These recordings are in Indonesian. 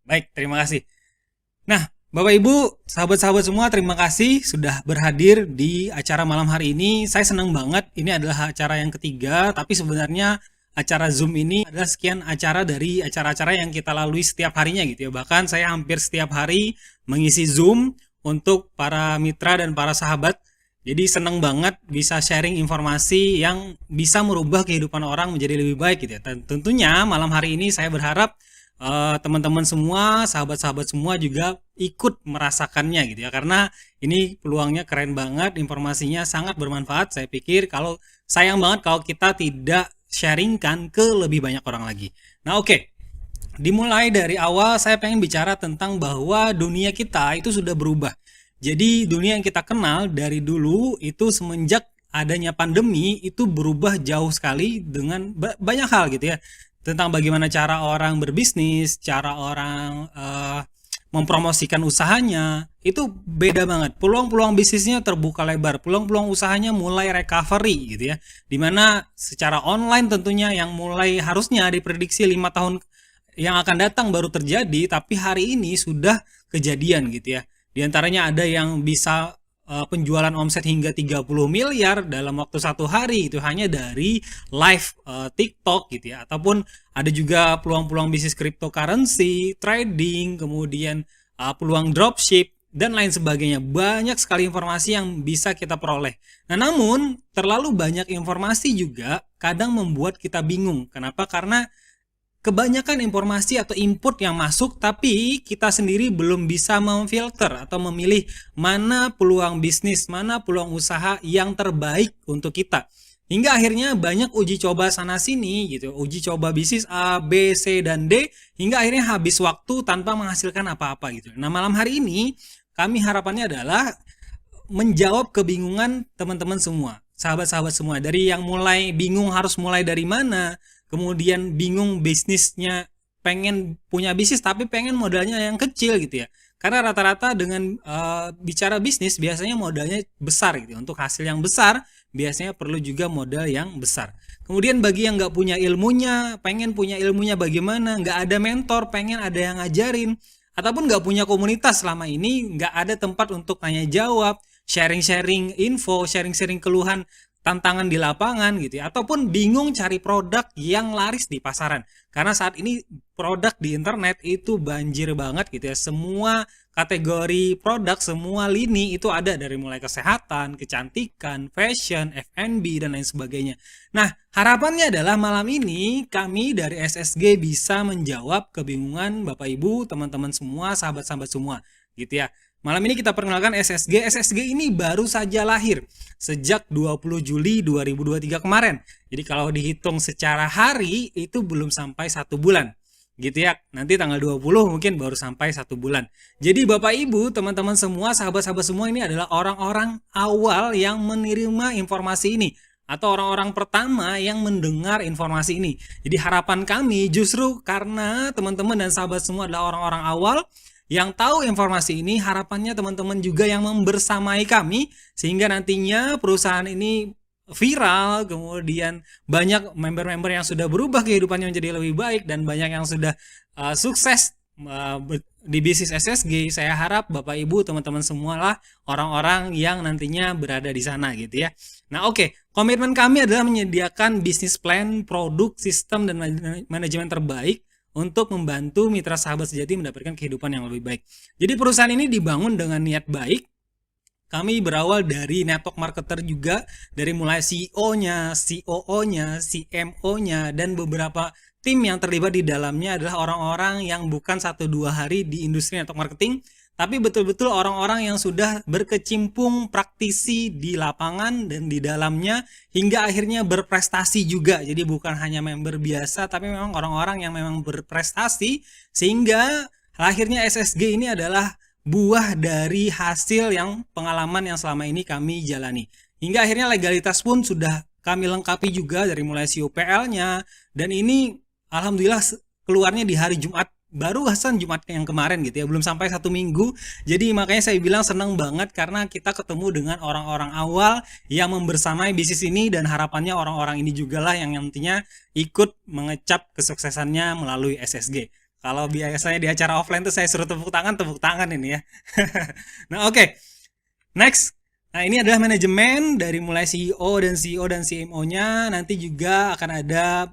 Baik, terima kasih. Nah, Bapak Ibu, sahabat-sahabat semua, terima kasih sudah berhadir di acara malam hari ini. Saya senang banget, ini adalah acara yang ketiga, tapi sebenarnya acara Zoom ini adalah sekian acara dari acara-acara yang kita lalui setiap harinya gitu ya. Bahkan saya hampir setiap hari mengisi Zoom untuk para mitra dan para sahabat. Jadi senang banget bisa sharing informasi yang bisa merubah kehidupan orang menjadi lebih baik gitu ya. Dan tentunya malam hari ini saya berharap teman-teman semua, sahabat-sahabat semua juga ikut merasakannya gitu ya. Karena ini peluangnya keren banget, informasinya sangat bermanfaat. Saya pikir kalau sayang banget kalau kita tidak sharingkan ke lebih banyak orang lagi. Nah, oke. Dimulai dari awal saya pengen bicara tentang bahwa dunia kita itu sudah berubah. Jadi dunia yang kita kenal dari dulu itu semenjak adanya pandemi itu berubah jauh sekali dengan banyak hal gitu ya. Tentang bagaimana cara orang berbisnis, cara orang mempromosikan usahanya, itu beda banget. Peluang-peluang bisnisnya terbuka lebar, peluang-peluang usahanya mulai recovery gitu ya. Dimana secara online tentunya yang mulai harusnya diprediksi 5 tahun yang akan datang baru terjadi, tapi hari ini sudah kejadian gitu ya. Di antaranya ada yang bisa penjualan omset hingga 30 miliar dalam waktu satu hari itu hanya dari live TikTok gitu ya. Ataupun ada juga peluang-peluang bisnis cryptocurrency, trading, kemudian peluang dropship dan lain sebagainya. Banyak sekali informasi yang bisa kita peroleh. Nah, namun terlalu banyak informasi juga kadang membuat kita bingung. Kenapa? Karena kebanyakan informasi atau input yang masuk tapi kita sendiri belum bisa memfilter atau memilih mana peluang bisnis, mana peluang usaha yang terbaik untuk kita. Hingga akhirnya banyak uji coba sana sini gitu, uji coba bisnis A, B, C, dan D hingga akhirnya habis waktu tanpa menghasilkan apa-apa gitu. Nah, malam hari ini kami harapannya adalah menjawab kebingungan teman-teman semua, sahabat-sahabat semua, dari yang mulai bingung harus mulai dari mana, kemudian bingung bisnisnya, pengen punya bisnis tapi pengen modalnya yang kecil gitu ya. Karena rata-rata dengan bicara bisnis biasanya modalnya besar gitu. Untuk hasil yang besar biasanya perlu juga modal yang besar. Kemudian bagi yang nggak punya ilmunya, pengen punya ilmunya bagaimana, nggak ada mentor, pengen ada yang ngajarin, ataupun nggak punya komunitas selama ini, nggak ada tempat untuk tanya jawab, sharing-sharing info, sharing-sharing keluhan, tantangan di lapangan gitu ya, ataupun bingung cari produk yang laris di pasaran. Karena saat ini produk di internet itu banjir banget gitu ya. Semua kategori produk, semua lini itu ada, dari mulai kesehatan, kecantikan, fashion, F&B dan lain sebagainya. Nah, harapannya adalah malam ini kami dari SSG bisa menjawab kebingungan Bapak Ibu, teman-teman semua, sahabat-sahabat semua gitu ya. Malam ini kita perkenalkan SSG. SSG ini baru saja lahir sejak 20 Juli 2023 kemarin. Jadi kalau dihitung secara hari itu belum sampai 1 bulan. Gitu ya, nanti tanggal 20 mungkin baru sampai 1 bulan. Jadi Bapak Ibu, teman-teman semua, sahabat-sahabat semua, ini adalah orang-orang awal yang menerima informasi ini, atau orang-orang pertama yang mendengar informasi ini. Jadi harapan kami justru karena teman-teman dan sahabat semua adalah orang-orang awal yang tahu informasi ini, harapannya teman-teman juga yang membersamai kami sehingga nantinya perusahaan ini viral, kemudian banyak member-member yang sudah berubah kehidupannya menjadi lebih baik dan banyak yang sudah sukses di bisnis SSG. Saya harap Bapak Ibu, teman-teman semua lah orang-orang yang nantinya berada di sana gitu ya. Nah, oke. Komitmen kami adalah menyediakan bisnis plan, produk, sistem dan manajemen terbaik untuk membantu mitra sahabat sejati mendapatkan kehidupan yang lebih baik. Jadi perusahaan ini dibangun dengan niat baik. Kami berawal dari network marketer juga, dari mulai CEO-nya, COO-nya, CMO-nya, dan beberapa tim yang terlibat di dalamnya adalah orang-orang yang bukan 1-2 hari di industri network marketing, tapi betul-betul orang-orang yang sudah berkecimpung praktisi di lapangan dan di dalamnya hingga akhirnya berprestasi juga. Jadi bukan hanya member biasa, tapi memang orang-orang yang memang berprestasi, sehingga akhirnya SSG ini adalah buah dari hasil yang pengalaman yang selama ini kami jalani. Hingga akhirnya legalitas pun sudah kami lengkapi juga, dari mulai COPL-nya, dan ini alhamdulillah keluarnya di hari Jumat, baru Hasan Jumat yang kemarin gitu ya, belum sampai 1 minggu. Jadi makanya saya bilang senang banget karena kita ketemu dengan orang-orang awal yang membersamai bisnis ini, dan harapannya orang-orang ini juga lah yang nantinya ikut mengecap kesuksesannya melalui SSG. Kalau biasanya di acara offline tuh saya suruh tepuk tangan ini ya. Nah, oke. Next. Nah, ini adalah manajemen dari mulai CEO dan CEO dan CMO-nya. Nanti juga akan ada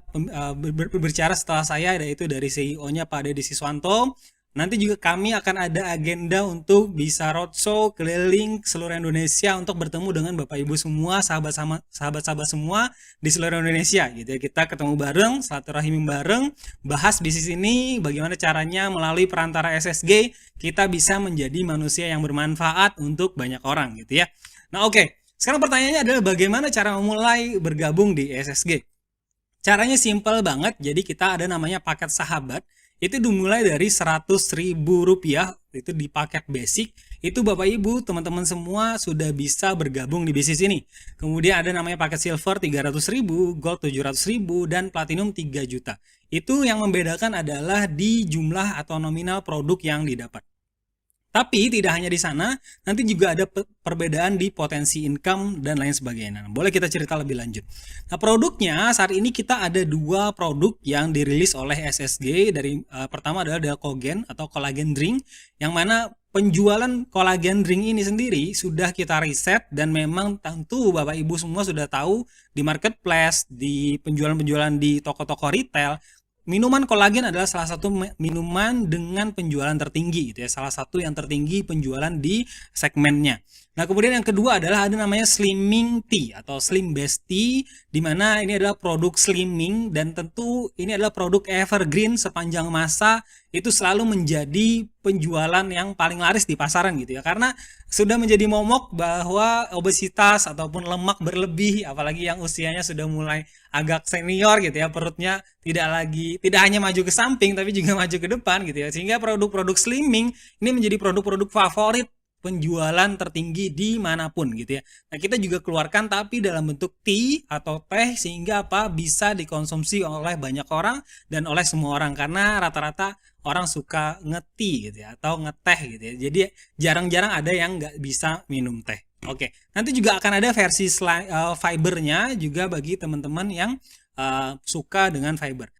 berbicara setelah saya, yaitu dari CEO-nya Pak Deddy Siswanto. Nanti juga kami akan ada agenda untuk bisa roadshow keliling seluruh Indonesia untuk bertemu dengan Bapak Ibu semua, sahabat-sahabat semua di seluruh Indonesia gitu ya. Kita ketemu bareng, silaturahim bareng, bahas bisnis ini, bagaimana caranya melalui perantara SSG kita bisa menjadi manusia yang bermanfaat untuk banyak orang gitu ya. Nah, oke. Sekarang pertanyaannya adalah bagaimana cara memulai bergabung di SSG? Caranya simple banget. Jadi kita ada namanya paket sahabat. Itu dimulai dari Rp100.000 itu di paket basic. Itu Bapak Ibu, teman-teman semua sudah bisa bergabung di bisnis ini. Kemudian ada namanya paket silver 300.000, gold 700.000, dan platinum 3 juta. Itu yang membedakan adalah di jumlah atau nominal produk yang didapat. Tapi tidak hanya di sana, nanti juga ada perbedaan di potensi income dan lain sebagainya. Nah, boleh kita cerita lebih lanjut. Nah, produknya saat ini kita ada 2 produk yang dirilis oleh SSG. Pertama adalah Delcogen atau collagen drink, yang mana penjualan collagen drink ini sendiri sudah kita riset dan memang tentu Bapak Ibu semua sudah tahu di marketplace, di penjualan-penjualan di toko-toko retail. Minuman kolagen adalah salah satu minuman dengan penjualan tertinggi gitu ya, salah satu yang tertinggi penjualan di segmennya. Nah, kemudian yang kedua adalah ada namanya slimming tea atau slim best tea, di mana ini adalah produk slimming dan tentu ini adalah produk evergreen sepanjang masa, itu selalu menjadi penjualan yang paling laris di pasaran gitu ya, karena sudah menjadi momok bahwa obesitas ataupun lemak berlebih, apalagi yang usianya sudah mulai agak senior gitu ya, perutnya tidak hanya maju ke samping tapi juga maju ke depan gitu ya, sehingga produk-produk slimming ini menjadi produk-produk favorit penjualan tertinggi dimanapun gitu ya. Nah, kita juga keluarkan tapi dalam bentuk tea atau teh, sehingga bisa dikonsumsi oleh banyak orang dan oleh semua orang, karena rata-rata orang suka nge-tea gitu ya atau ngeteh gitu ya. Jadi jarang-jarang ada yang nggak bisa minum teh. Oke, nanti juga akan ada versi fibernya juga bagi teman-teman yang suka dengan fiber.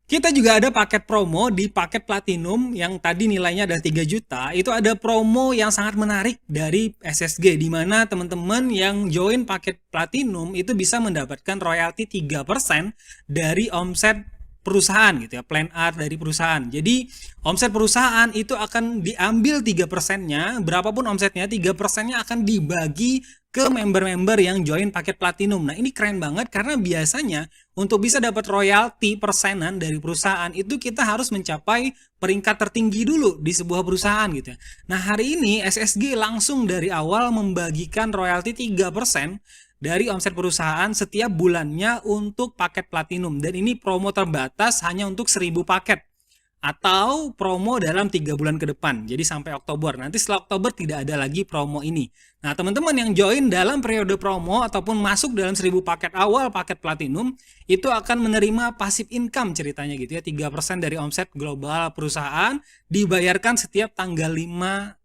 Kita juga ada paket promo di paket platinum yang tadi nilainya ada 3 juta. Itu ada promo yang sangat menarik dari SSG, di mana teman-teman yang join paket platinum itu bisa mendapatkan royalti 3% dari omset perusahaan gitu ya, plan A dari perusahaan. Jadi omset perusahaan itu akan diambil 3%-nya, berapapun omsetnya 3%-nya akan dibagi ke member-member yang join paket platinum. Nah, ini keren banget karena biasanya untuk bisa dapat royalti persenan dari perusahaan itu kita harus mencapai peringkat tertinggi dulu di sebuah perusahaan gitu ya. Nah, hari ini SSG langsung dari awal membagikan royalti 3% dari omset perusahaan setiap bulannya untuk paket platinum, dan ini promo terbatas hanya untuk 1000 paket atau promo dalam 3 bulan ke depan, jadi sampai Oktober. Nanti setelah Oktober tidak ada lagi promo ini. Nah, teman-teman yang join dalam periode promo ataupun masuk dalam 1000 paket awal paket platinum itu akan menerima passive income ceritanya gitu ya, 3% dari omset global perusahaan dibayarkan setiap tanggal 5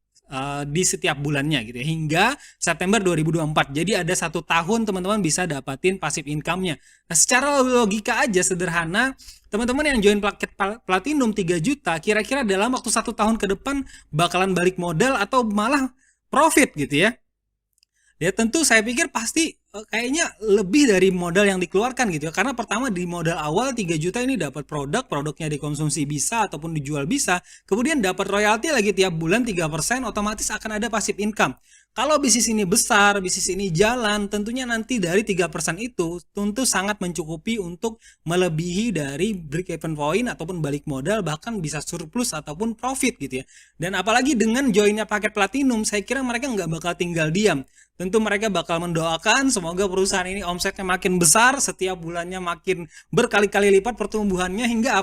di setiap bulannya gitu ya, hingga September 2024. Jadi ada 1 tahun teman-teman bisa dapatin passive income-nya. Nah, secara logika aja sederhana, teman-teman yang join paket platinum 3 juta kira-kira dalam waktu 1 tahun ke depan bakalan balik modal atau malah profit gitu ya. Ya tentu saya pikir pasti kayaknya lebih dari modal yang dikeluarkan gitu ya. Karena pertama di modal awal 3 juta ini dapat produknya dikonsumsi bisa ataupun dijual bisa. Kemudian dapat royalti lagi tiap bulan 3%, otomatis akan ada passive income. Kalau bisnis ini besar, bisnis ini jalan, tentunya nanti dari 3% itu tentu sangat mencukupi untuk melebihi dari break even point ataupun balik modal, bahkan bisa surplus ataupun profit gitu ya. Dan apalagi dengan joinnya paket platinum, saya kira mereka nggak bakal tinggal diam. Tentu mereka bakal mendoakan semoga perusahaan ini omsetnya makin besar, setiap bulannya makin berkali-kali lipat pertumbuhannya, hingga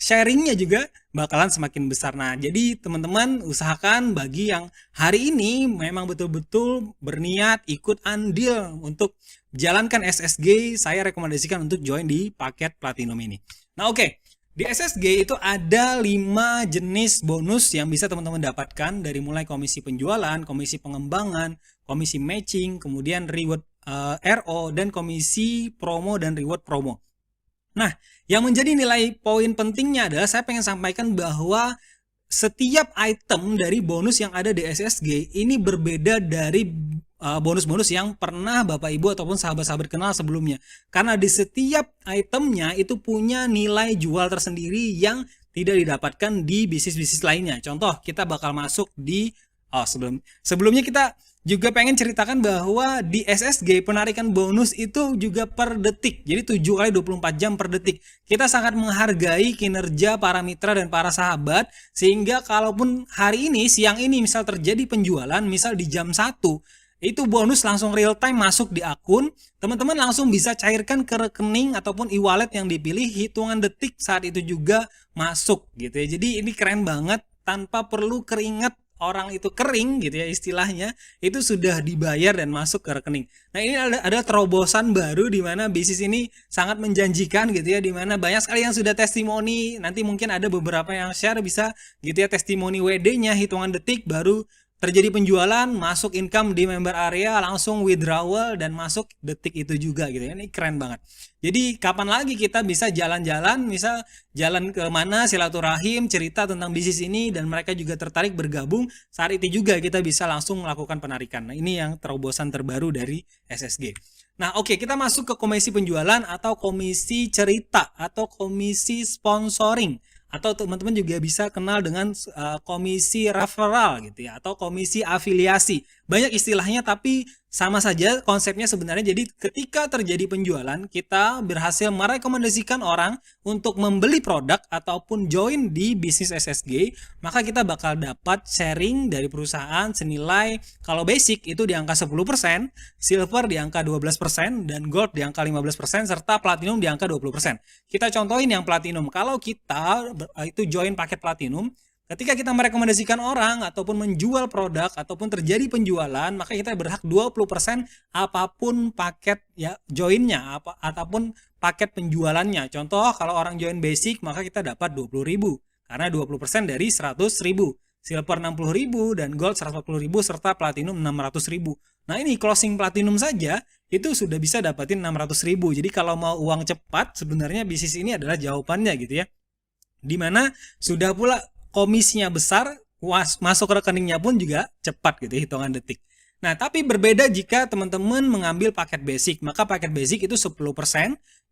sharingnya juga bakalan semakin besar. Nah, jadi teman-teman usahakan bagi yang hari ini memang betul-betul berniat ikut andil untuk jalankan SSG, saya rekomendasikan untuk join di paket platinum ini. Nah, oke. Di SSG itu ada 5 jenis bonus yang bisa teman-teman dapatkan, dari mulai komisi penjualan, komisi pengembangan, komisi matching, kemudian reward RO, dan komisi promo dan reward promo. Nah, yang menjadi nilai poin pentingnya adalah saya pengen sampaikan bahwa setiap item dari bonus yang ada di SSG ini berbeda dari bonus-bonus yang pernah Bapak Ibu ataupun sahabat-sahabat kenal sebelumnya. Karena di setiap itemnya itu punya nilai jual tersendiri yang tidak didapatkan di bisnis-bisnis lainnya. Contoh, kita bakal masuk di sebelumnya kita juga pengen ceritakan bahwa di SSG penarikan bonus itu juga per detik. Jadi 7 kali 24 jam per detik. Kita sangat menghargai kinerja para mitra dan para sahabat, sehingga kalaupun hari ini, siang ini misal terjadi penjualan, misal di jam 1, itu bonus langsung real time masuk di akun, teman-teman langsung bisa cairkan ke rekening ataupun e-wallet yang dipilih, hitungan detik saat itu juga masuk gitu ya. Jadi ini keren banget, tanpa perlu keringat orang itu kering gitu ya istilahnya, itu sudah dibayar dan masuk ke rekening. Nah, ini ada terobosan baru di mana bisnis ini sangat menjanjikan gitu ya, di mana banyak sekali yang sudah testimoni. Nanti mungkin ada beberapa yang share bisa gitu ya, testimoni WD-nya hitungan detik baru terjadi penjualan, masuk income di member area, langsung withdrawal dan masuk detik itu juga gitu ya. Ini keren banget. Jadi kapan lagi kita bisa jalan-jalan, misal jalan ke mana silaturahim, cerita tentang bisnis ini dan mereka juga tertarik bergabung, saat itu juga kita bisa langsung melakukan penarikan. Nah, ini yang terobosan terbaru dari SSG. Nah, oke, kita masuk ke komisi penjualan atau komisi cerita atau komisi sponsoring, atau teman-teman juga bisa kenal dengan komisi referral gitu ya, atau komisi afiliasi. Banyak istilahnya tapi sama saja konsepnya sebenarnya. Jadi ketika terjadi penjualan, kita berhasil merekomendasikan orang untuk membeli produk ataupun join di bisnis SSG, maka kita bakal dapat sharing dari perusahaan senilai, kalau basic itu di angka 10%, silver di angka 12%, dan gold di angka 15%, serta platinum di angka 20%. Kita contohin yang platinum. Kalau kita itu join paket platinum, ketika kita merekomendasikan orang ataupun menjual produk ataupun terjadi penjualan, maka kita berhak 20% apapun paket ya joinnya ataupun paket penjualannya. Contoh, kalau orang join basic maka kita dapat 20.000 karena 20% dari 100.000. Silver 60.000 dan gold 140.000 serta platinum 600.000. Nah, ini closing platinum saja itu sudah bisa dapatin 600.000. Jadi kalau mau uang cepat, sebenarnya bisnis ini adalah jawabannya gitu ya. Dimana sudah pula komisinya besar, masuk rekeningnya pun juga cepat gitu, hitungan detik. Nah, tapi berbeda jika teman-teman mengambil paket basic. Maka paket basic itu 10%.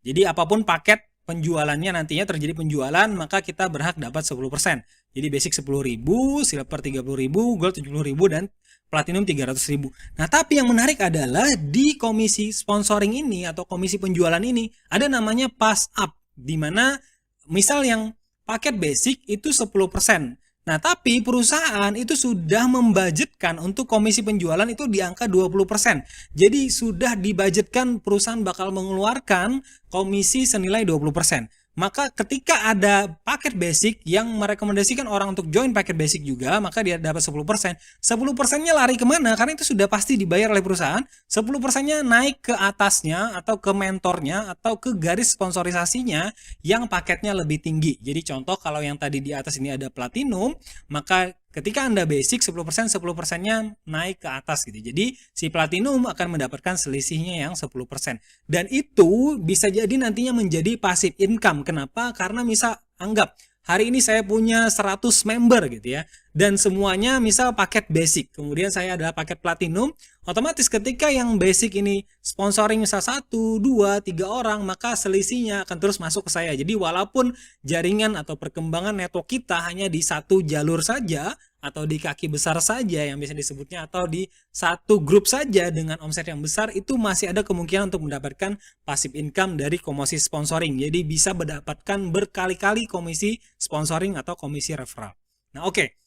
Jadi apapun paket penjualannya nantinya terjadi penjualan, maka kita berhak dapat 10%. Jadi basic 10.000, silver 30.000, gold 70.000, dan platinum 300.000. Nah, tapi yang menarik adalah di komisi sponsoring ini atau komisi penjualan ini ada namanya pass up, di mana misal yang paket basic itu 10%. Nah, tapi perusahaan itu sudah membudgetkan untuk komisi penjualan itu di angka 20%. Jadi sudah dibudgetkan perusahaan bakal mengeluarkan komisi senilai 20%. Maka ketika ada paket basic yang merekomendasikan orang untuk join paket basic juga, maka dia dapat 10%. 10%-nya lari kemana? Karena itu sudah pasti dibayar oleh perusahaan. 10%-nya naik ke atasnya atau ke mentornya atau ke garis sponsorisasinya yang paketnya lebih tinggi. Jadi contoh, kalau yang tadi di atas ini ada platinum, maka ketika Anda basic 10%, 10%-nya naik ke atas gitu. Jadi si platinum akan mendapatkan selisihnya yang 10%. Dan itu bisa jadi nantinya menjadi passive income. Kenapa? Karena misal anggap hari ini saya punya 100 member gitu ya, dan semuanya misal paket basic, kemudian saya ada paket platinum, otomatis ketika yang basic ini sponsoring misal 1, 2, 3 orang, maka selisihnya akan terus masuk ke saya. Jadi walaupun jaringan atau perkembangan network kita hanya di satu jalur saja, atau di kaki besar saja yang bisa disebutnya, atau di satu grup saja dengan omset yang besar, itu masih ada kemungkinan untuk mendapatkan passive income dari komisi sponsoring. Jadi bisa mendapatkan berkali-kali komisi sponsoring atau komisi referral. Nah, oke.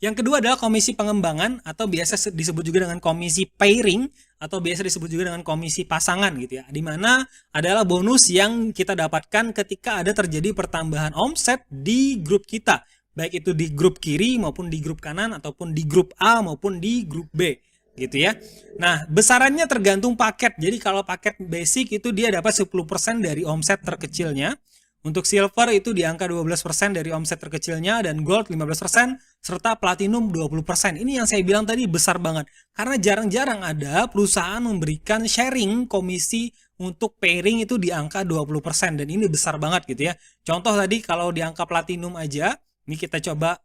Yang kedua adalah komisi pengembangan atau biasa disebut juga dengan komisi pairing atau biasa disebut juga dengan komisi pasangan gitu ya. Di mana adalah bonus yang kita dapatkan ketika ada terjadi pertambahan omset di grup kita. Baik itu di grup kiri maupun di grup kanan ataupun di grup A maupun di grup B gitu ya. Nah, besarannya tergantung paket. Jadi kalau paket basic itu dia dapat 10% dari omset terkecilnya. Untuk silver itu di angka 12% dari omset terkecilnya, dan gold 15%, serta platinum 20%. Ini yang saya bilang tadi besar banget. Karena jarang-jarang ada perusahaan memberikan sharing komisi untuk pairing itu di angka 20% dan ini besar banget gitu ya. Contoh tadi kalau di angka platinum aja, ini kita coba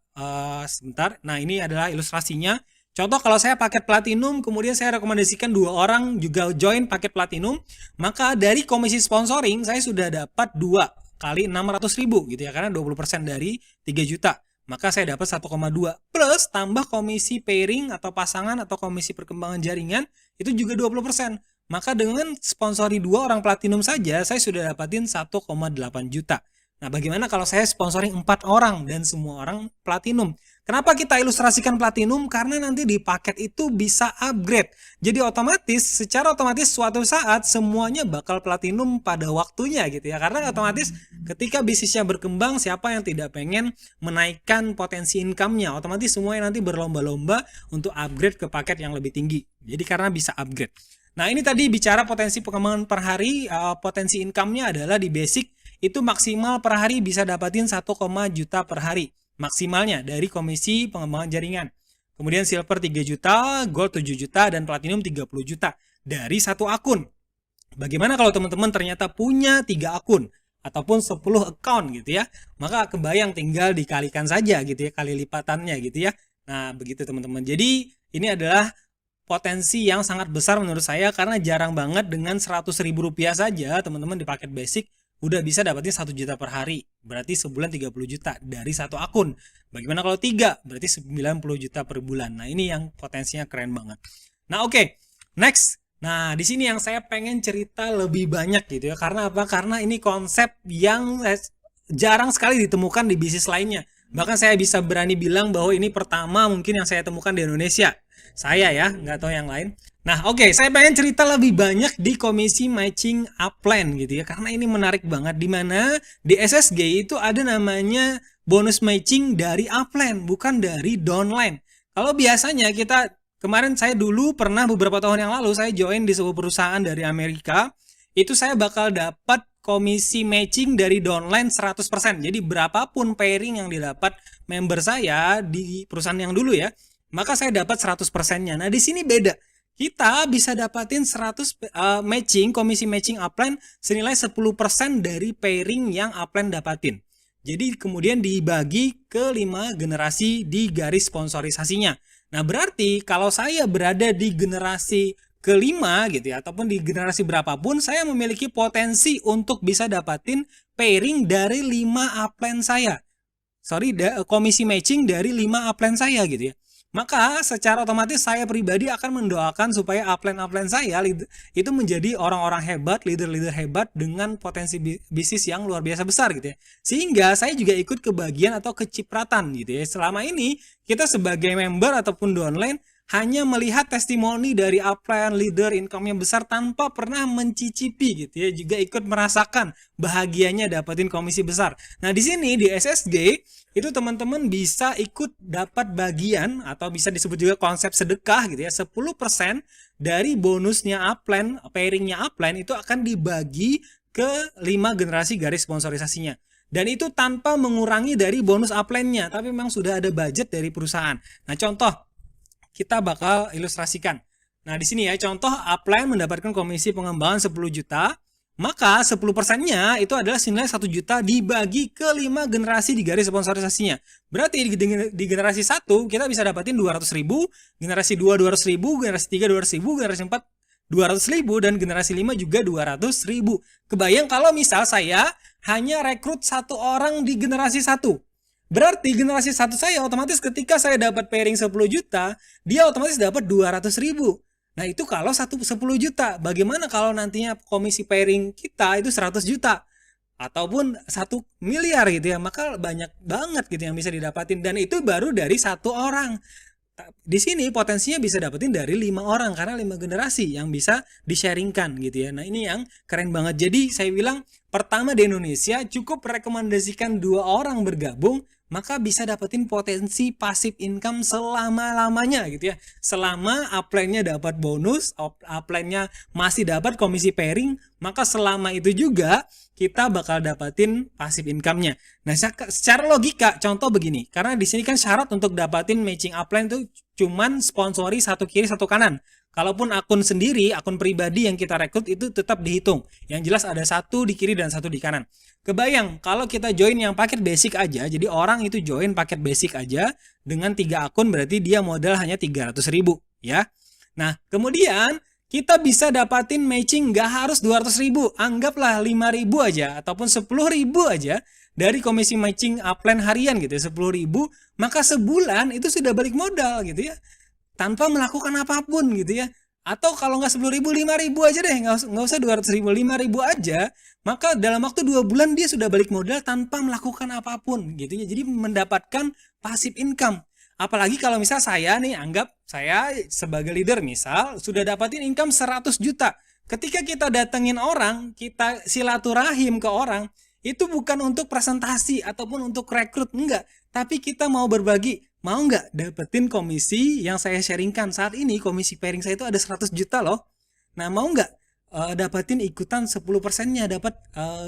sebentar. Nah, ini adalah ilustrasinya. Contoh kalau saya paket platinum, kemudian saya rekomendasikan 2 orang juga join paket platinum, maka dari komisi sponsoring saya sudah dapat 2 kali 600.000 gitu ya, karena 20% dari 3 juta. Maka saya dapat 1,2 plus tambah komisi pairing atau pasangan atau komisi perkembangan jaringan itu juga 20%. Maka dengan sponsori 2 orang platinum saja saya sudah dapatin 1,8 juta. Nah, bagaimana kalau saya sponsoring 4 orang dan semua orang platinum? Kenapa kita ilustrasikan platinum? Karena nanti di paket itu bisa upgrade. Jadi secara otomatis suatu saat semuanya bakal platinum pada waktunya gitu ya. Karena otomatis ketika bisnisnya berkembang, siapa yang tidak pengen menaikkan potensi income-nya? Otomatis semuanya nanti berlomba-lomba untuk upgrade ke paket yang lebih tinggi. Jadi karena bisa upgrade. Nah, ini tadi bicara potensi pengembangan per hari, potensi income-nya adalah di basic itu maksimal per hari bisa dapatin 1, juta per hari maksimalnya dari komisi pengembangan jaringan. Kemudian silver 3 juta, gold 7 juta, dan platinum 30 juta dari satu akun. Bagaimana kalau teman-teman ternyata punya 3 akun ataupun 10 account gitu ya? Maka kebayang tinggal dikalikan saja gitu ya, kali lipatannya gitu ya. Nah, begitu teman-teman. Jadi ini adalah potensi yang sangat besar menurut saya karena jarang banget dengan Rp100.000 saja teman-teman di paket basic udah bisa dapatin 1 juta per hari. Berarti sebulan 30 juta dari satu akun. Bagaimana kalau 3? Berarti 90 juta per bulan. Nah, ini yang potensinya keren banget. Nah, oke. Next. Nah, di sini yang saya pengen cerita lebih banyak gitu ya. Karena apa? Karena ini konsep yang jarang sekali ditemukan di bisnis lainnya. Bahkan saya bisa berani bilang bahwa ini pertama mungkin yang saya temukan di Indonesia. Saya ya, nggak tahu yang lain. Nah, oke, saya pengen cerita lebih banyak di komisi matching upline gitu ya, karena ini menarik banget, di mana di SSG itu ada namanya bonus matching dari upline, bukan dari downline. Kalau biasanya kemarin saya dulu pernah beberapa tahun yang lalu saya join di sebuah perusahaan dari Amerika, itu saya bakal dapat komisi matching dari downline 100%. Jadi berapapun pairing yang didapat member saya di perusahaan yang dulu ya, maka saya dapat 100%-nya. Nah, di sini beda. Kita bisa dapatin 100 komisi matching upline senilai 10% dari pairing yang upline dapatin. Jadi kemudian dibagi ke 5 generasi di garis sponsorisasinya. Nah, berarti kalau saya berada di generasi kelima gitu ya, ataupun di generasi berapapun, saya memiliki potensi untuk bisa dapatin pairing dari 5 upline saya. Komisi matching dari 5 upline saya gitu ya. Maka secara otomatis saya pribadi akan mendoakan supaya upline-upline saya itu menjadi orang-orang hebat, leader-leader hebat dengan potensi bisnis yang luar biasa besar gitu ya. Sehingga saya juga ikut kebagian atau kecipratan gitu ya. Selama ini kita sebagai member ataupun downline hanya melihat testimoni dari upline leader income-nya besar tanpa pernah mencicipi gitu ya, juga ikut merasakan bahagianya dapatin komisi besar. Nah, di sini di SSG itu teman-teman bisa ikut dapat bagian atau bisa disebut juga konsep sedekah gitu ya, 10% dari bonusnya upline, pairingnya upline itu akan dibagi ke 5 generasi garis sponsorisasinya. Dan itu tanpa mengurangi dari bonus upline-nya, tapi memang sudah ada budget dari perusahaan. Nah, contoh kita bakal ilustrasikan. Nah, di sini ya, contoh upline mendapatkan komisi pengembangan 10 juta, maka 10%-nya itu adalah senilai 1 juta dibagi ke 5 generasi di garis sponsorisasinya. Berarti di generasi 1 kita bisa dapatin 200.000, generasi 2 200.000, generasi 3 200.000, generasi 4 200.000, dan generasi 5 juga 200.000. Kebayang kalau misal saya hanya rekrut 1 orang di generasi 1. Berarti generasi 1 saya otomatis ketika saya dapat pairing 10 juta, dia otomatis dapat 200.000. Nah, itu kalau 10 juta. Bagaimana kalau nantinya komisi pairing kita itu 100 juta? Ataupun 1 miliar gitu ya. Maka banyak banget gitu yang bisa didapatin. Dan itu baru dari 1 orang. Di sini potensinya bisa dapetin dari 5 orang karena 5 generasi yang bisa di-sharingkan gitu ya. Nah, ini yang keren banget. Jadi saya bilang pertama di Indonesia cukup rekomendasikan 2 orang bergabung, maka bisa dapetin potensi passive income selama-lamanya gitu ya. Selama upline-nya dapat bonus, upline-nya masih dapat komisi pairing, maka selama itu juga kita bakal dapatin passive income-nya. Nah, secara logika, contoh begini, karena di sini kan syarat untuk dapatin matching upline tuh cuman sponsori satu kiri satu kanan. Kalaupun akun sendiri, akun pribadi yang kita rekrut itu tetap dihitung. Yang jelas ada satu di kiri dan satu di kanan. Kebayang kalau kita join yang paket basic aja, jadi orang itu join paket basic aja dengan 3 akun berarti dia modal hanya 300.000 ya. Nah, kemudian kita bisa dapatin matching nggak harus 200.000, anggaplah 5.000 aja ataupun 10.000 aja dari komisi matching upline harian gitu ya, 10.000, maka sebulan itu sudah balik modal gitu ya, tanpa melakukan apapun gitu ya. Atau kalau nggak 10.000, 5.000 aja deh, nggak usah 200.000, 5.000 aja, maka dalam waktu 2 bulan dia sudah balik modal tanpa melakukan apapun gitu ya. Jadi mendapatkan passive income. Apalagi kalau misal saya nih, anggap saya sebagai leader misal sudah dapatin income 100 juta. Ketika kita datengin orang, kita silaturahim ke orang, itu bukan untuk presentasi ataupun untuk rekrut, enggak. Tapi kita mau berbagi, mau enggak dapetin komisi yang saya sharingkan. Saat ini komisi pairing saya itu ada 100 juta loh. Nah, mau enggak dapetin ikutan 10%-nya, dapat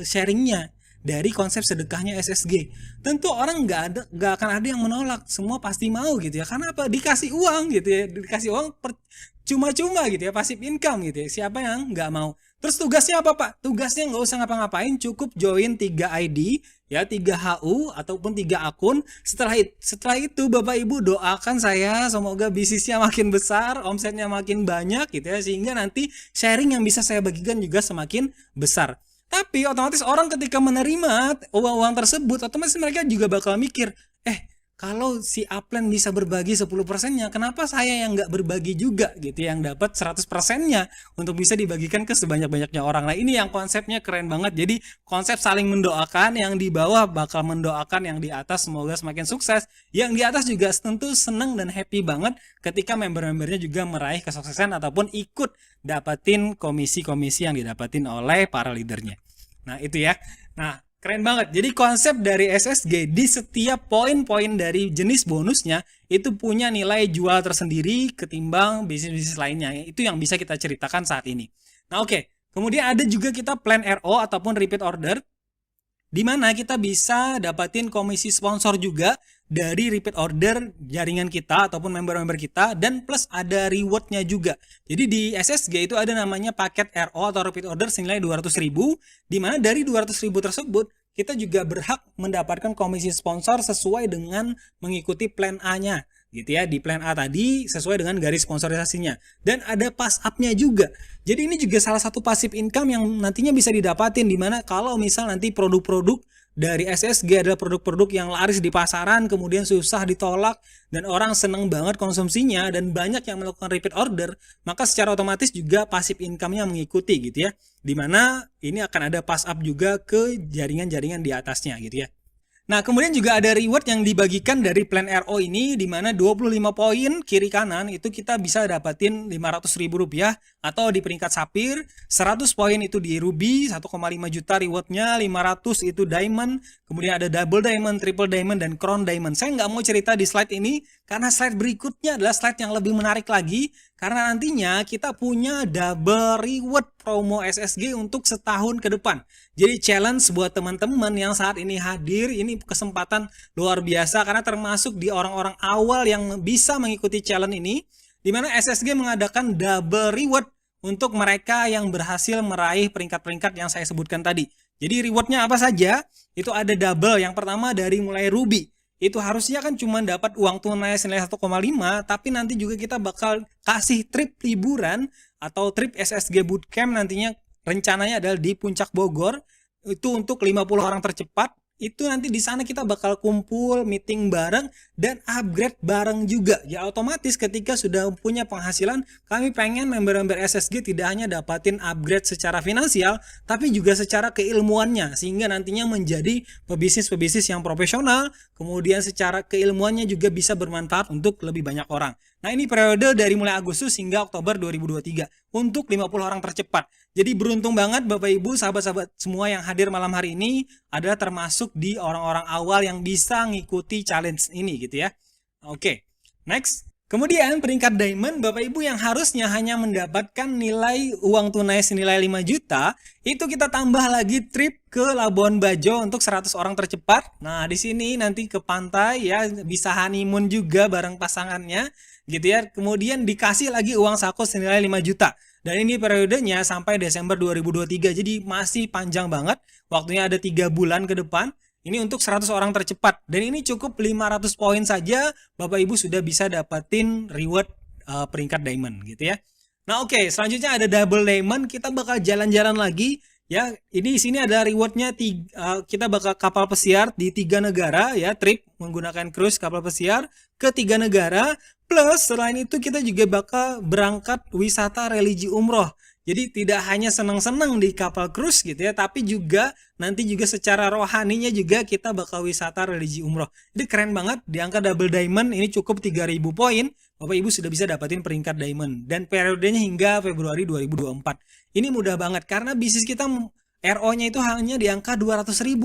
sharingnya dari konsep sedekahnya SSG. Tentu orang nggak akan ada yang menolak, semua pasti mau gitu ya. Karena apa? Dikasih uang gitu ya, dikasih uang cuma-cuma gitu ya, passive income gitu ya. Siapa yang nggak mau? Terus tugasnya apa Pak? Tugasnya nggak usah ngapa-ngapain, cukup join 3 ID ya, 3 HU ataupun 3 akun. Setelah itu Bapak Ibu doakan saya semoga bisnisnya makin besar, omsetnya makin banyak gitu ya, sehingga nanti sharing yang bisa saya bagikan juga semakin besar. Tapi otomatis orang ketika menerima uang-uang tersebut, otomatis mereka juga bakal mikir, kalau si upline bisa berbagi 10%-nya, kenapa saya yang nggak berbagi juga gitu, yang dapat 100%-nya untuk bisa dibagikan ke sebanyak-banyaknya orang. Nah, ini yang konsepnya keren banget. Jadi konsep saling mendoakan, yang di bawah bakal mendoakan yang di atas semoga semakin sukses. Yang di atas juga tentu senang dan happy banget ketika member-membernya juga meraih kesuksesan ataupun ikut dapatin komisi-komisi yang didapatin oleh para leadernya. Nah, itu ya. Nah, keren banget. Jadi konsep dari SSG di setiap poin-poin dari jenis bonusnya itu punya nilai jual tersendiri ketimbang bisnis-bisnis lainnya. Itu yang bisa kita ceritakan saat ini. Nah, oke. Kemudian ada juga kita plan RO ataupun repeat order, di mana kita bisa dapatin komisi sponsor juga dari repeat order jaringan kita ataupun member-member kita, dan plus ada rewardnya juga. Jadi di SSG itu ada namanya paket RO atau repeat order senilai 200.000, di mana dari 200.000 tersebut kita juga berhak mendapatkan komisi sponsor sesuai dengan mengikuti plan A-nya gitu ya. Di plan A tadi sesuai dengan garis sponsorisasinya, dan ada pass up-nya juga. Jadi ini juga salah satu passive income yang nantinya bisa didapatin, dimana kalau misal nanti produk-produk dari SSG adalah produk-produk yang laris di pasaran, kemudian susah ditolak dan orang seneng banget konsumsinya dan banyak yang melakukan repeat order, maka secara otomatis juga passive income-nya mengikuti gitu ya. Dimana ini akan ada pass up juga ke jaringan-jaringan di atasnya gitu ya. Nah, kemudian juga ada reward yang dibagikan dari plan RO ini, di mana 25 poin kiri kanan itu kita bisa dapatin Rp500.000, atau di peringkat Sapphire, 100 poin itu di Ruby, 1,5 juta rewardnya, 500 itu Diamond, kemudian ada Double Diamond, Triple Diamond, dan Crown Diamond. Saya nggak mau cerita di slide ini, karena slide berikutnya adalah slide yang lebih menarik lagi, karena nantinya kita punya double reward promo SSG untuk setahun ke depan. Jadi challenge buat teman-teman yang saat ini hadir, ini kesempatan luar biasa karena termasuk di orang-orang awal yang bisa mengikuti challenge ini, di mana SSG mengadakan double reward untuk mereka yang berhasil meraih peringkat-peringkat yang saya sebutkan tadi. Jadi rewardnya apa saja? Itu ada double. Yang pertama dari mulai Ruby. Itu harusnya kan cuma dapat uang tunai senilai 1,5, tapi nanti juga kita bakal kasih trip liburan atau trip SSG Bootcamp, nantinya rencananya adalah di Puncak Bogor, itu untuk 50 orang tercepat. Itu nanti di sana kita bakal kumpul, meeting bareng, dan upgrade bareng juga. Ya otomatis ketika sudah punya penghasilan, kami pengen member-member SSG tidak hanya dapatin upgrade secara finansial, tapi juga secara keilmuannya, sehingga nantinya menjadi pebisnis-pebisnis yang profesional, kemudian secara keilmuannya juga bisa bermanfaat untuk lebih banyak orang. Nah, ini periode dari mulai Agustus hingga Oktober 2023 untuk 50 orang tercepat. Jadi beruntung banget Bapak Ibu, sahabat-sahabat semua yang hadir malam hari ini adalah termasuk di orang-orang awal yang bisa ngikuti challenge ini gitu ya. Oke, next. Kemudian peringkat diamond, Bapak Ibu yang harusnya hanya mendapatkan nilai uang tunai senilai 5 juta, itu kita tambah lagi trip ke Labuan Bajo untuk 100 orang tercepat. Nah, di sini nanti ke pantai ya, bisa honeymoon juga bareng pasangannya gitu ya. Kemudian dikasih lagi uang saku senilai 5 juta. Dan ini periodenya sampai Desember 2023. Jadi masih panjang banget. Waktunya ada 3 bulan ke depan. Ini untuk 100 orang tercepat. Dan ini cukup 500 poin saja Bapak Ibu sudah bisa dapatin reward peringkat diamond gitu ya. Nah, oke, selanjutnya ada double diamond, kita bakal jalan-jalan lagi ya. Ini di sini ada rewardnya kita bakal kapal pesiar di 3 negara ya, trip menggunakan cruise kapal pesiar ke 3 negara. Plus selain itu kita juga bakal berangkat wisata religi umroh. Jadi tidak hanya senang-senang di kapal cruise gitu ya, tapi juga nanti juga secara rohaninya juga kita bakal wisata religi umroh. Jadi keren banget, di angka double diamond ini cukup 3.000 poin, Bapak Ibu sudah bisa dapatin peringkat diamond. Dan periodenya hingga Februari 2024. Ini mudah banget karena bisnis kita RO-nya itu hanya di angka 200.000.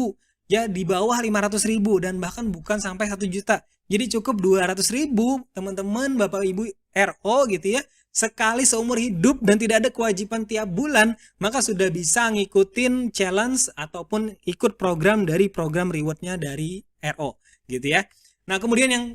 Ya di bawah 500.000 dan bahkan bukan sampai 1 juta. Jadi cukup 200.000 teman-teman Bapak Ibu RO gitu ya. Sekali seumur hidup dan tidak ada kewajiban tiap bulan, maka sudah bisa ngikutin challenge ataupun ikut program dari program rewardnya dari RO gitu ya. Nah, kemudian yang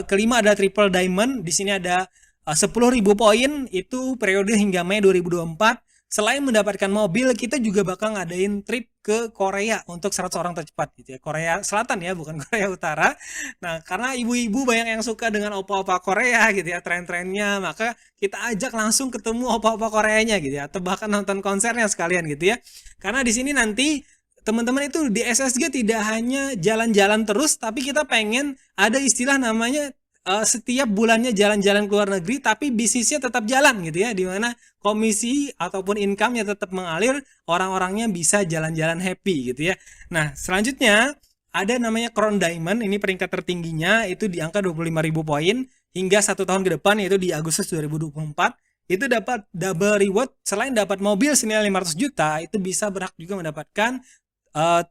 kelima ada triple diamond. Di sini ada 10.000 poin, itu periode hingga Mei 2024. Selain mendapatkan mobil, kita juga bakal ngadain trip ke Korea untuk 100 orang tercepat gitu ya. Korea Selatan ya, bukan Korea Utara. Nah, karena ibu-ibu banyak yang suka dengan opa-opa Korea gitu ya, tren-trennya, maka kita ajak langsung ketemu opa-opa Koreanya gitu ya, atau bahkan nonton konsernya sekalian gitu ya. Karena di sini nanti teman-teman itu di SSG tidak hanya jalan-jalan terus, tapi kita pengen ada istilah namanya setiap bulannya jalan-jalan ke luar negeri tapi bisnisnya tetap jalan gitu ya, dimana komisi ataupun income-nya tetap mengalir, orang-orangnya bisa jalan-jalan happy gitu ya. Nah, selanjutnya ada namanya Crown Diamond, ini peringkat tertingginya itu di angka 25.000 poin hingga 1 tahun ke depan, yaitu di Agustus 2024. Itu dapat double reward, selain dapat mobil senilai 500 juta, itu bisa berhak juga mendapatkan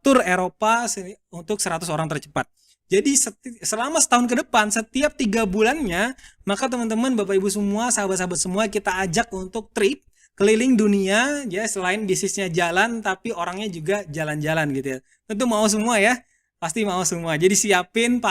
tour Eropa untuk 100 orang tercepat. Jadi selama setahun ke depan, setiap 3 bulannya, maka teman-teman, Bapak Ibu semua, sahabat-sahabat semua, kita ajak untuk trip keliling dunia ya, selain bisnisnya jalan tapi orangnya juga jalan-jalan gitu ya. Tentu mau semua ya, pasti mau semua. Jadi siapin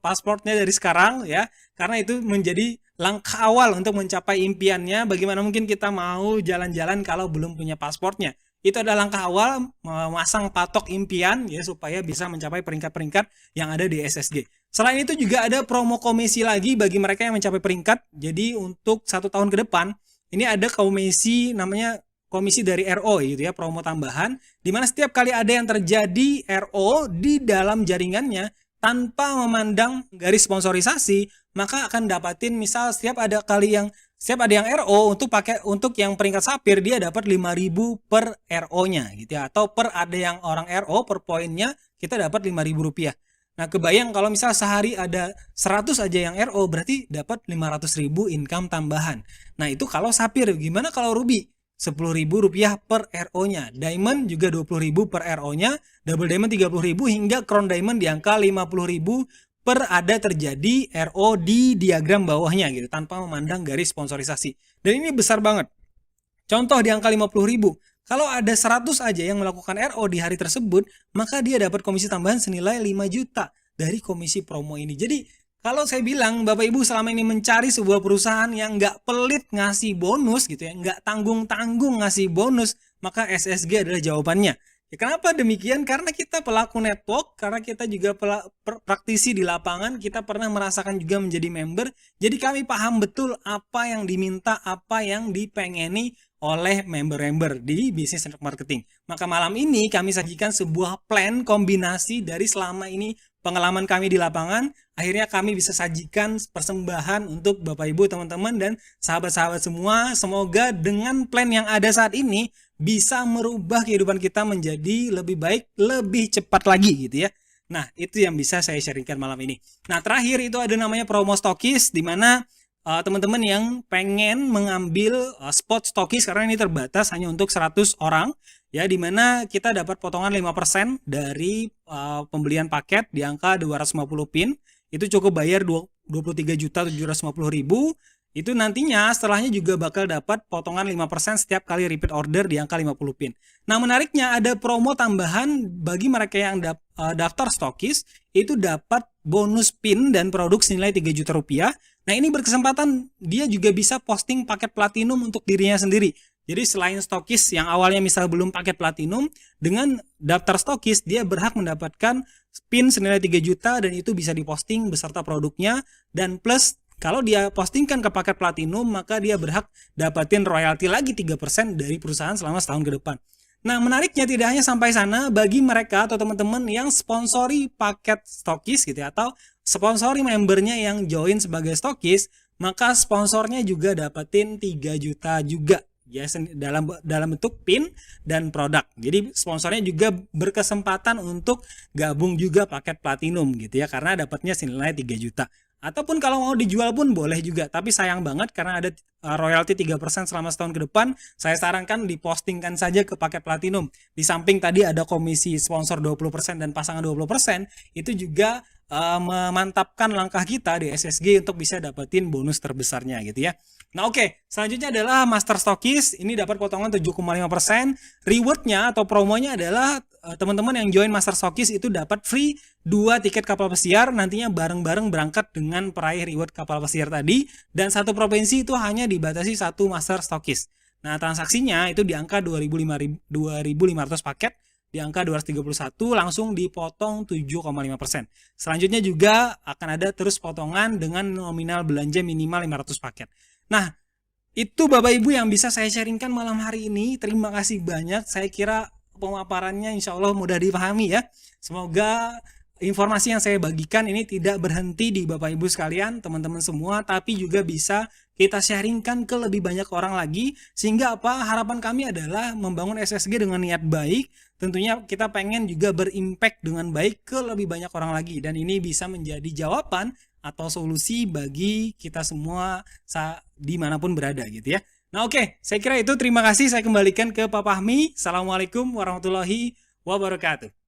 pasportnya dari sekarang ya, karena itu menjadi langkah awal untuk mencapai impiannya. Bagaimana mungkin kita mau jalan-jalan kalau belum punya pasportnya? Itu adalah langkah awal memasang patok impian ya, supaya bisa mencapai peringkat-peringkat yang ada di SSG. Selain itu juga ada promo komisi lagi bagi mereka yang mencapai peringkat. Jadi untuk 1 tahun ke depan ini ada komisi, namanya komisi dari RO gitu ya, promo tambahan, di mana setiap kali ada yang terjadi RO di dalam jaringannya tanpa memandang garis sponsorisasi, maka akan dapatin, misal setiap ada yang RO untuk yang peringkat sapir, dia dapat 5.000 per RO-nya gitu ya, atau per ada yang orang RO per poinnya kita dapat 5.000 rupiah. Nah, kebayang kalau misal sehari ada 100 aja yang RO, berarti dapat 500.000 income tambahan. Nah, itu kalau sapir. Gimana kalau ruby? 10.000 rupiah per RO-nya. Diamond juga 20.000 per RO-nya. Double diamond 30.000 hingga crown diamond di angka 50.000 per ada terjadi RO di diagram bawahnya gitu, tanpa memandang garis sponsorisasi. Dan ini besar banget. Contoh di angka 50.000. Kalau ada 100 aja yang melakukan RO di hari tersebut, maka dia dapat komisi tambahan senilai 5 juta dari komisi promo ini. Jadi kalau saya bilang Bapak Ibu selama ini mencari sebuah perusahaan yang nggak pelit ngasih bonus gitu ya, nggak tanggung-tanggung ngasih bonus, maka SSG adalah jawabannya. Ya, kenapa demikian? Karena kita pelaku network, karena kita juga praktisi di lapangan, kita pernah merasakan juga menjadi member. Jadi kami paham betul apa yang diminta, apa yang dipengeni oleh member-member di bisnis network marketing. Maka malam ini kami sajikan sebuah plan kombinasi dari selama ini pengalaman kami di lapangan. Akhirnya kami bisa sajikan persembahan untuk Bapak Ibu, teman-teman, dan sahabat-sahabat semua. Semoga dengan plan yang ada saat ini bisa merubah kehidupan kita menjadi lebih baik, lebih cepat lagi gitu ya. Nah, itu yang bisa saya sharingkan malam ini. Nah, terakhir itu ada namanya promo stokis, di mana teman-teman yang pengen mengambil spot stokis, karena ini terbatas hanya untuk 100 orang ya, dimana kita dapat potongan 5% dari pembelian paket di angka 250 pin. Itu cukup bayar 23.750.000, itu nantinya setelahnya juga bakal dapat potongan 5% setiap kali repeat order di angka 50 pin. Nah, menariknya ada promo tambahan bagi mereka yang daftar stokis, itu dapat bonus pin dan produk senilai 3 juta rupiah. Nah, ini berkesempatan dia juga bisa posting paket platinum untuk dirinya sendiri. Jadi selain stokis yang awalnya misal belum paket platinum, dengan daftar stokis dia berhak mendapatkan pin senilai 3 juta dan itu bisa diposting beserta produknya, dan plus kalau dia postingkan ke paket platinum maka dia berhak dapatin royalti lagi 3% dari perusahaan selama setahun ke depan. Nah, menariknya tidak hanya sampai sana, bagi mereka atau teman-teman yang sponsori paket stokis gitu ya, atau sponsori membernya yang join sebagai stokis, maka sponsornya juga dapetin 3 juta juga ya, dalam bentuk pin dan produk. Jadi sponsornya juga berkesempatan untuk gabung juga paket platinum gitu ya, karena dapatnya senilai 3 juta. Ataupun kalau mau dijual pun boleh juga, tapi sayang banget karena ada royalti 3% selama setahun ke depan. Saya sarankan dipostingkan saja ke paket platinum. Di samping tadi ada komisi sponsor 20% dan pasangan 20%, itu juga memantapkan langkah kita di SSG untuk bisa dapetin bonus terbesarnya gitu ya. Nah, oke, selanjutnya adalah Master Stokis. Ini dapat potongan 7,5%. Rewardnya atau promonya adalah teman-teman yang join Master Stokis itu dapat free 2 tiket kapal pesiar, nantinya bareng-bareng berangkat dengan peraih reward kapal pesiar tadi, dan satu provinsi itu hanya dibatasi satu Master Stokis. Nah, transaksinya itu di angka 2.500 paket, di angka 231 langsung dipotong 7,5%. Selanjutnya juga akan ada terus potongan dengan nominal belanja minimal 500 paket. Nah, itu Bapak Ibu yang bisa saya sharingkan malam hari ini. Terima kasih banyak. Saya kira pemaparannya insya Allah mudah dipahami ya. Semoga informasi yang saya bagikan ini tidak berhenti di Bapak Ibu sekalian, teman-teman semua, tapi juga bisa kita sharingkan ke lebih banyak orang lagi. Sehingga apa? Harapan kami adalah membangun SSG dengan niat baik. Tentunya kita pengen juga berimpact dengan baik ke lebih banyak orang lagi. Dan ini bisa menjadi jawaban atau solusi bagi kita semua dimanapun berada gitu ya. Nah, oke, saya kira itu. Terima kasih. Saya kembalikan ke Pak Fahmi. Assalamualaikum warahmatullahi wabarakatuh.